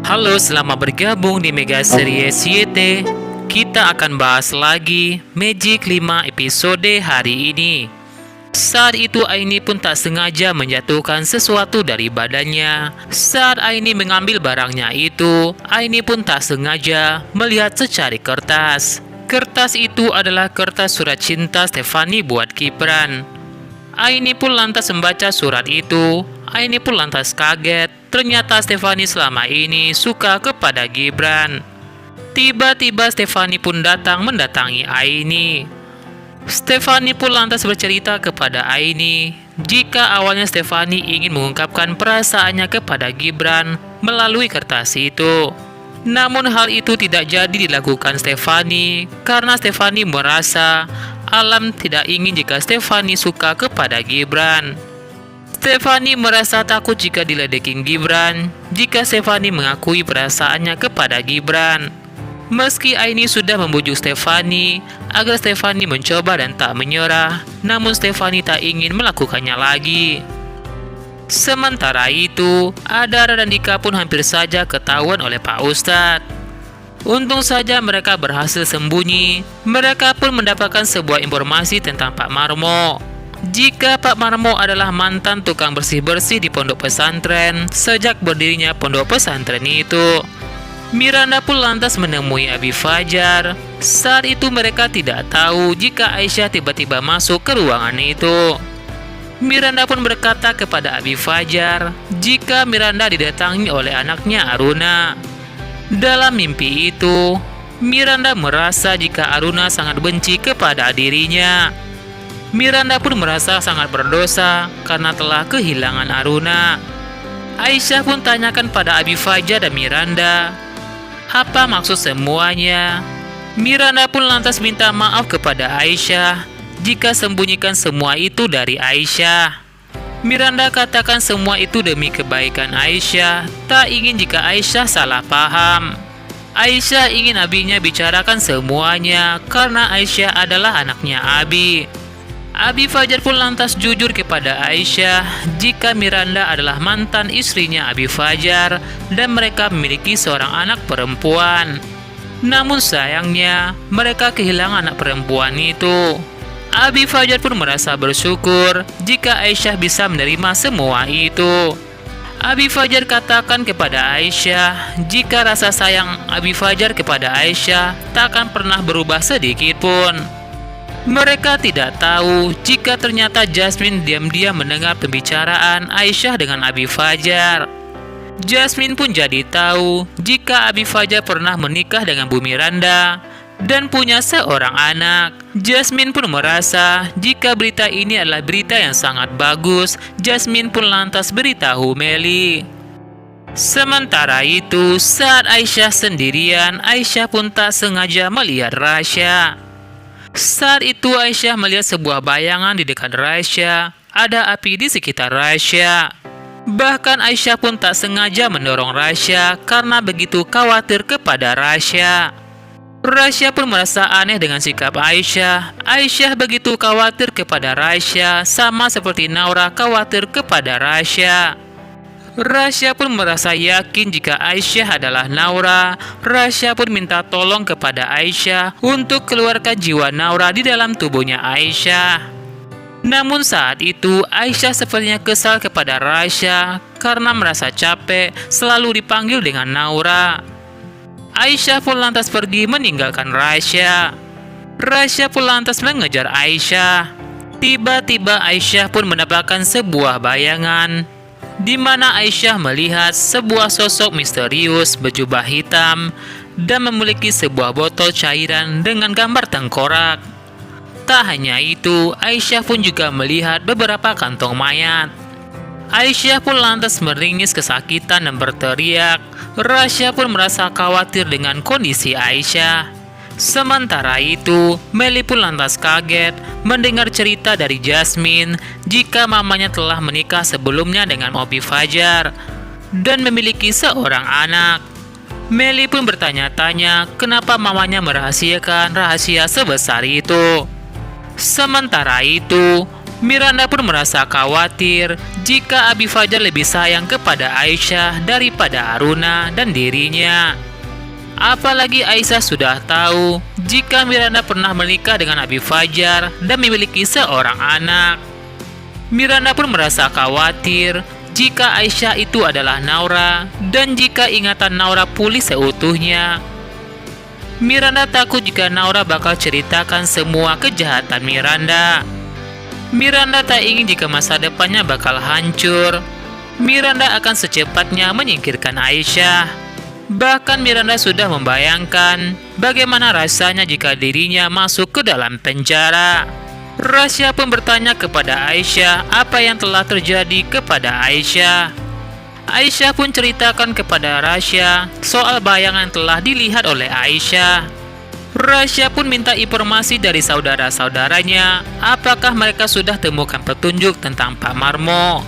Halo, selamat bergabung di Mega Series YT. Kita akan bahas lagi Magic 5 episode hari ini. Saat itu Aini pun tak sengaja menjatuhkan sesuatu dari badannya. Saat Aini mengambil barangnya itu, Aini pun tak sengaja melihat secari kertas. Kertas itu adalah kertas surat cinta Stefani buat Gibran. Aini pun lantas membaca surat itu. Aini pun lantas kaget. Ternyata Stefani selama ini suka kepada Gibran. Tiba-tiba Stefani pun datang mendatangi Aini. Stefani pun lantas bercerita kepada Aini jika awalnya Stefani ingin mengungkapkan perasaannya kepada Gibran melalui kertas itu. Namun hal itu tidak jadi dilakukan Stefani karena Stefani merasa Alam tidak ingin jika Stefani suka kepada Gibran. Stefani merasa takut jika diledekin Gibran jika Stefani mengakui perasaannya kepada Gibran. Meski Aini sudah membujuk Stefani agar Stefani mencoba dan tak menyerah, namun Stefani tak ingin melakukannya lagi. Sementara itu, Adara dan Dika pun hampir saja ketahuan oleh Pak Ustadz. Untung saja mereka berhasil sembunyi. Mereka pun mendapatkan sebuah informasi tentang Pak Marmo. Jika Pak Marmo adalah mantan tukang bersih-bersih di pondok pesantren sejak berdirinya pondok pesantren itu. Miranda pun lantas menemui Abi Fajar. Saat itu mereka tidak tahu jika Aisyah tiba-tiba masuk ke ruangan itu. Miranda pun berkata kepada Abi Fajar jika Miranda didatangi oleh anaknya Aruna. Dalam mimpi itu, Miranda merasa jika Aruna sangat benci kepada dirinya. Miranda pun merasa sangat berdosa karena telah kehilangan Aruna. Aisyah pun tanyakan pada Abi Fajar dan Miranda, apa maksud semuanya? Miranda pun lantas minta maaf kepada Aisyah jika sembunyikan semua itu dari Aisyah. Miranda katakan semua itu demi kebaikan Aisyah, tak ingin jika Aisyah salah paham. Aisyah ingin abinya bicarakan semuanya karena Aisyah adalah anaknya Abi. Abi Fajar pun lantas jujur kepada Aisyah jika Miranda adalah mantan istrinya Abi Fajar dan mereka memiliki seorang anak perempuan. Namun sayangnya mereka kehilangan anak perempuan itu. Abi Fajar pun merasa bersyukur jika Aisyah bisa menerima semua itu. Abi Fajar katakan kepada Aisyah jika rasa sayang Abi Fajar kepada Aisyah tak akan pernah berubah sedikit pun. Mereka tidak tahu jika ternyata Jasmine diam-diam mendengar pembicaraan Aisyah dengan Abi Fajar. Jasmine pun jadi tahu jika Abi Fajar pernah menikah dengan Bu Miranda dan punya seorang anak. Jasmine pun merasa jika berita ini adalah berita yang sangat bagus. Jasmine pun lantas beritahu Meli. Sementara itu, saat Aisyah sendirian, Aisyah pun tak sengaja melihat Rasya. Saat itu Aisyah melihat sebuah bayangan di dekat Rasya. Ada api di sekitar Rasya. Bahkan Aisyah pun tak sengaja mendorong Rasya karena begitu khawatir kepada Rasya. Rasya pun merasa aneh dengan sikap Aisyah. Aisyah begitu khawatir kepada Rasya sama seperti Naura khawatir kepada Rasya. Rasya pun merasa yakin jika Aisyah adalah Naura. Rasya pun minta tolong kepada Aisyah untuk keluarkan jiwa Naura di dalam tubuhnya Aisyah. Namun saat itu Aisyah sepertinya kesal kepada Rasya karena merasa capek selalu dipanggil dengan Naura. Aisyah pun lantas pergi meninggalkan Rasya. Rasya pun lantas mengejar Aisyah. Tiba-tiba Aisyah pun mendapatkan sebuah bayangan di mana Aisyah melihat sebuah sosok misterius berjubah hitam dan memiliki sebuah botol cairan dengan gambar tengkorak. Tak hanya itu, Aisyah pun juga melihat beberapa kantong mayat. Aisyah pun lantas meringis kesakitan dan berteriak. Rasya pun merasa khawatir dengan kondisi Aisyah. Sementara itu, Meli pun lantas kaget mendengar cerita dari Jasmine jika mamanya telah menikah sebelumnya dengan Abi Fajar dan memiliki seorang anak. Meli pun bertanya-tanya kenapa mamanya merahasiakan rahasia sebesar itu. Sementara itu, Miranda pun merasa khawatir jika Abi Fajar lebih sayang kepada Aisyah daripada Aruna dan dirinya. Apalagi Aisyah sudah tahu jika Miranda pernah menikah dengan Abi Fajar dan memiliki seorang anak. Miranda pun merasa khawatir jika Aisyah itu adalah Naura dan jika ingatan Naura pulih seutuhnya. Miranda takut jika Naura bakal ceritakan semua kejahatan Miranda. Miranda tak ingin jika masa depannya bakal hancur. Miranda akan secepatnya menyingkirkan Aisyah. Bahkan Miranda sudah membayangkan bagaimana rasanya jika dirinya masuk ke dalam penjara. Rasya pun bertanya kepada Aisyah apa yang telah terjadi kepada Aisyah. Aisyah pun ceritakan kepada Rasya soal bayangan yang telah dilihat oleh Aisyah. Rasya pun minta informasi dari saudara-saudaranya apakah mereka sudah temukan petunjuk tentang Pak Marmo.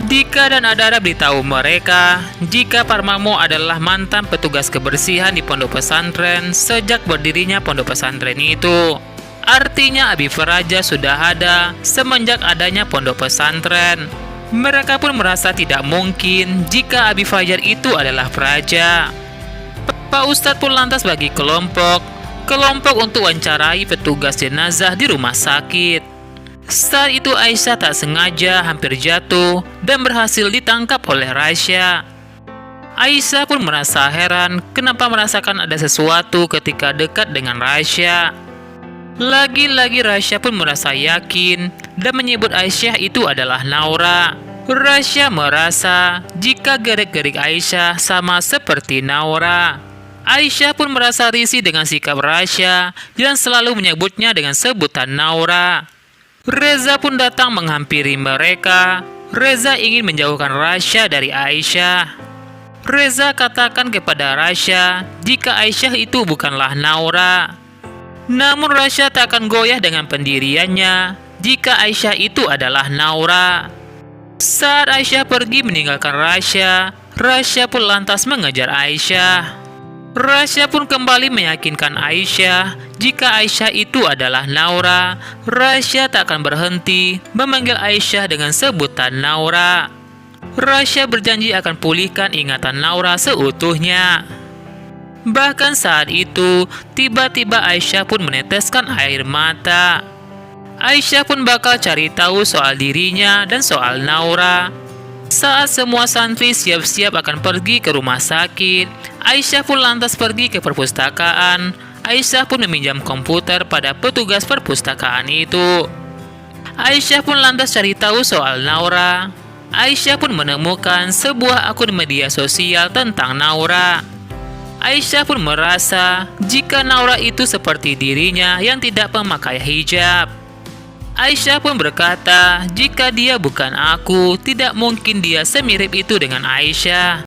Dika dan Adara beritahu mereka jika Pak Marmo adalah mantan petugas kebersihan di pondok pesantren sejak berdirinya pondok pesantren itu. Artinya Abi Faraja sudah ada semenjak adanya pondok pesantren. Mereka pun merasa tidak mungkin jika Abi Fajar itu adalah Faraja. Pak Ustadz pun lantas bagi kelompok untuk wawancarai petugas jenazah di rumah sakit. Saat itu Aisyah tak sengaja hampir jatuh dan berhasil ditangkap oleh Rasya. Aisyah pun merasa heran kenapa merasakan ada sesuatu ketika dekat dengan Rasya. Lagi-lagi Rasya pun merasa yakin dan menyebut Aisyah itu adalah Naura. Rasya merasa jika gerik-gerik Aisyah sama seperti Naura. Aisyah pun merasa risih dengan sikap Rasya yang selalu menyebutnya dengan sebutan Naura. Reza pun datang menghampiri mereka. Reza ingin menjauhkan Rasya dari Aisyah. Reza katakan kepada Rasya jika Aisyah itu bukanlah Naura. Namun Rasya tak akan goyah dengan pendiriannya jika Aisyah itu adalah Naura. Saat Aisyah pergi meninggalkan Rasya, Rasya pun lantas mengejar Aisyah. Rasya pun kembali meyakinkan Aisyah jika Aisyah itu adalah Naura. Rasya tak akan berhenti memanggil Aisyah dengan sebutan Naura. Rasya berjanji akan pulihkan ingatan Naura seutuhnya. Bahkan saat itu, tiba-tiba Aisyah pun meneteskan air mata. Aisyah pun bakal cari tahu soal dirinya dan soal Naura. Saat semua santri siap-siap akan pergi ke rumah sakit, Aisyah pun lantas pergi ke perpustakaan. Aisyah pun meminjam komputer pada petugas perpustakaan itu. Aisyah pun lantas cari tahu soal Naura. Aisyah pun menemukan sebuah akun media sosial tentang Naura. Aisyah pun merasa jika Naura itu seperti dirinya yang tidak memakai hijab. Aisyah pun berkata jika dia bukan aku, tidak mungkin dia semirip itu dengan Aisyah.